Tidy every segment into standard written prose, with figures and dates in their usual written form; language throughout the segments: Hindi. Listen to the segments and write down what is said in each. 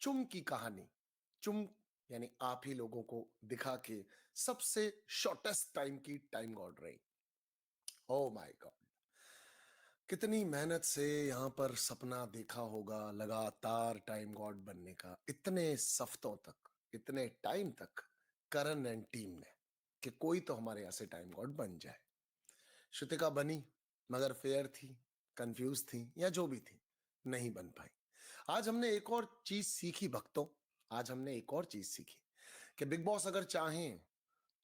चुम की कहानी। चुम यानी आप ही लोगों को दिखा के सबसे शॉर्टेस्ट टाइम की टाइम गॉड रही। ओ माय गॉड, कितनी मेहनत से यहां पर सपना देखा होगा लगातार टाइम गॉड बनने का, इतने सफ्तों तक, इतने टाइम तक करण एंड टीम ने कि कोई तो हमारे यहां से टाइम गॉड बन जाए। श्रुतिका बनी, मगर फेयर थी, कंफ्यूज थी या जो भी थी, नहीं बन पाई। आज हमने एक और चीज सीखी भक्तों, आज हमने एक और चीज सीखी कि बिग बॉस अगर चाहें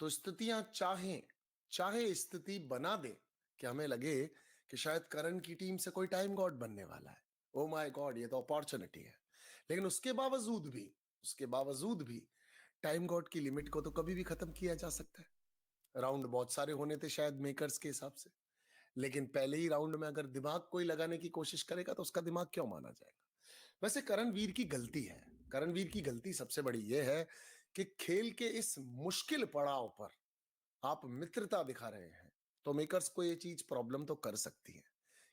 तो स्थितियां चाहें, चाहे स्थिति बना दे कि हमें लगे कि शायद करण की टीम से कोई टाइम गॉड बनने वाला है। ओ माय गॉड, ये तो अपॉर्चुनिटी है। लेकिन उसके बावजूद भी टाइम गॉड की लिमिट को तो कभी भी खत्म किया जा सकता है। राउंड बहुत सारे होने थे शायद मेकर्स के हिसाब से, लेकिन पहले ही राउंड में अगर दिमाग कोई लगाने की कोशिश करेगा तो उसका दिमाग क्यों माना जाएगा। वैसे करणवीर की गलती है, करणवीर की गलती सबसे बड़ी यह है कि खेल के इस मुश्किल पड़ाव पर आप मित्रता दिखा रहे हैं, तो मेकर्स को ये चीज प्रॉब्लम तो कर सकती है।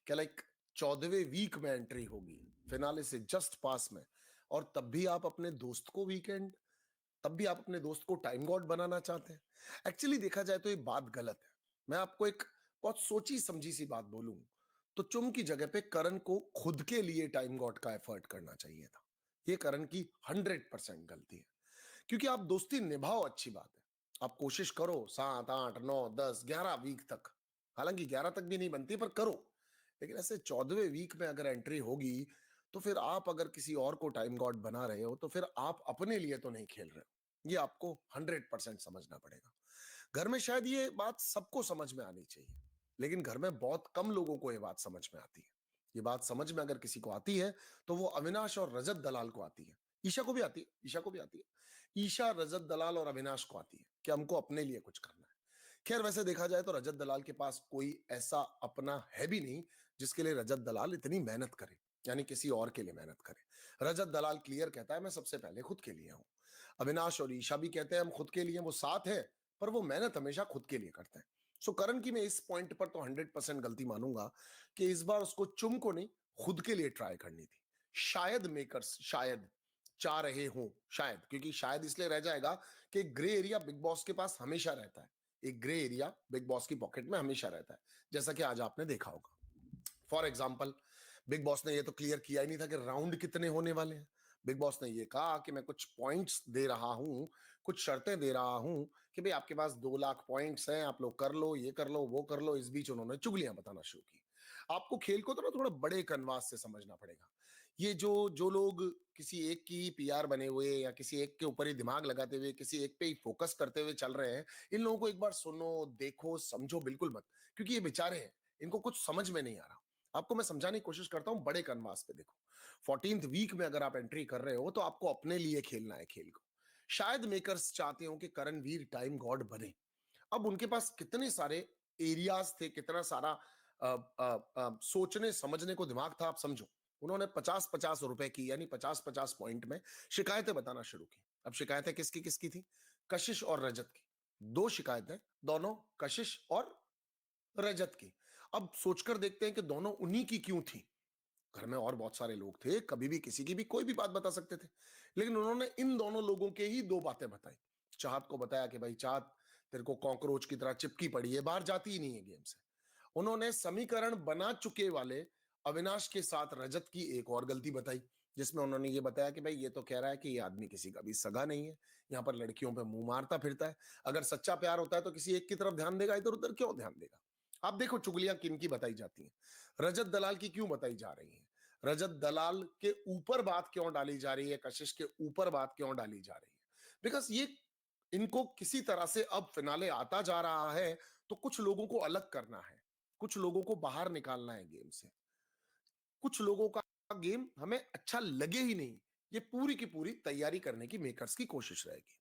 क्या लाइक 14वें वीक में एंट्री होगी, फिनाले से जस्ट पास में, और तब भी आप अपने दोस्त को टाइम गॉड बनाना चाहते हैं। एक्चुअली देखा जाए तो ये बात गलत है। मैं आपको एक बहुत सोची समझी सी बात बोलूं तो चुम की जगह पे करण को खुद के लिए टाइम गॉड का एफर्ट करना चाहिए था। ये करण की 100% गलती है, क्योंकि आप दोस्ती निभाओ, अच्छी बात है, आप कोशिश करो 7 8 9 10 11 वीक तक, हालांकि 11 तक भी नहीं बनती पर करो। लेकिन ऐसे 14वें वीक में अगर एंट्री होगी तो फिर आप अगर किसी और को टाइम गॉड बना रहे हो तो फिर आप अपने लिए तो नहीं खेल रहे हो। ये आपको 100% समझना पड़ेगा। घर में शायद ये बात सबको समझ में आनी चाहिए, लेकिन घर में बहुत कम लोगों को ये बात समझ में आती है। ये बात समझ में अगर किसी को आती है तो वो अविनाश और रजत दलाल को आती है। ईशा को भी आती है, ईशा को भी आती है। ईशा, रजत दलाल और अविनाश को आती है कि हमको अपने लिए कुछ करना है। खैर, वैसे देखा जाए तो रजत दलाल के पास कोई ऐसा अपना है भी नहीं जिसके लिए रजत दलाल इतनी मेहनत करे, यानी किसी और के लिए मेहनत करे। रजत दलाल क्लियर कहता है मैं सबसे पहले खुद के लिए हूं। अविनाश और ईशा भी कहते हैं हम खुद के लिए, वो साथ है, पर वो मेहनत हमेशा खुद के लिए करते हैं। सो करण की मैं इस पॉइंट पर तो 100% गलती मानूंगा कि इस बार उसको चुम को नहीं, खुद के लिए ट्राई करनी थी। शायद मेकर्स शायद चाह रहे हों, शायद, क्योंकि शायद इसलिए रह जाएगा कि ग्रे एरिया बिग बॉस के पास हमेशा रहता है। एक ग्रे एरिया बिग बॉस की पॉकेट में हमेशा रहता है, जैसा कि आज आपने देखा होगा। फॉर एग्जाम्पल, बिग बॉस ने ये तो क्लियर किया ही नहीं था कि राउंड कितने होने वाले हैं। बिग बॉस ने ये कहा कि मैं कुछ पॉइंट्स दे रहा हूं, कुछ शर्तें दे रहा हूं कि भाई आपके पास 2 लाख पॉइंट्स हैं, आप लोग कर लो, ये कर लो, वो कर लो। इस बीच उन्होंने चुगलियां बताना शुरू की। आपको खेल को तो ना थोड़ा बड़े कनवास से समझना पड़ेगा। ये जो जो लोग किसी एक की पीआर बने हुए या किसी एक के ऊपर ही दिमाग लगाते हुए किसी एक पे ही फोकस करते हुए चल रहे हैं, इन लोगों को एक बार सुनो, देखो, समझो बिल्कुल मत, क्योंकि ये बेचारे हैं, इनको कुछ समझ में नहीं आ रहा। आपको मैं समझाने की कोशिश करता हूं, बड़े कनवास पे देखो। 14th वीक में अगर आप एंट्री कर रहे हो तो आपको अपने लिए खेलना है खेल को। शायद मेकर्स चाहते हो कि करणवीर टाइम गॉड बने। अब उनके पास कितने सारे एरियाज थे, कितना सारा सोचने समझने को दिमाग था, आप समझो। उन्होंने 50-50 रुपए की, यानी 50-50 पॉइंट में शिकायतें बताना शुरू की। अब शिकायतें किसकी किसकी थी? कशिश और रजत की। दो शिकायतें, दोनों कशिश और रजत की। अब सोचकर देखते हैं कि दोनों उन्हीं की क्यों थी। घर में और बहुत सारे लोग थे, कभी भी किसी की भी कोई भी बात बता सकते थे, लेकिन उन्होंने इन दोनों लोगों के ही दो बातें बताई। चाहत को बताया कि भाई चाहत, तेरे को कॉकरोच की तरह चिपकी पड़ी है, बाहर जाती ही नहीं है गेम से। उन्होंने समीकरण बना चुके वाले अविनाश के साथ रजत की एक और गलती बताई, जिसमें उन्होंने ये बताया कि भाई ये तो कह रहा है कि ये आदमी किसी का भी सगा नहीं है, यहाँ पर लड़कियों पे मुंह मारता फिरता है। अगर सच्चा प्यार होता है तो किसी एक की तरफ ध्यान देगा, इधर उधर क्यों ध्यान देगा। आप देखो चुगलियां किन की बताई जाती हैं। रजत दलाल की क्यों बताई जा रही है, रजत दलाल के ऊपर बात क्यों डाली जा रही है, कशिश के ऊपर बात क्यों डाली जा रही है। बिकॉज ये, इनको किसी तरह से अब फिनाले आता जा रहा है तो कुछ लोगों को अलग करना है, कुछ लोगों को बाहर निकालना है गेम से। कुछ लोगों का गेम हमें अच्छा लगे ही नहीं, ये पूरी की पूरी तैयारी करने की मेकर्स की कोशिश रहेगी।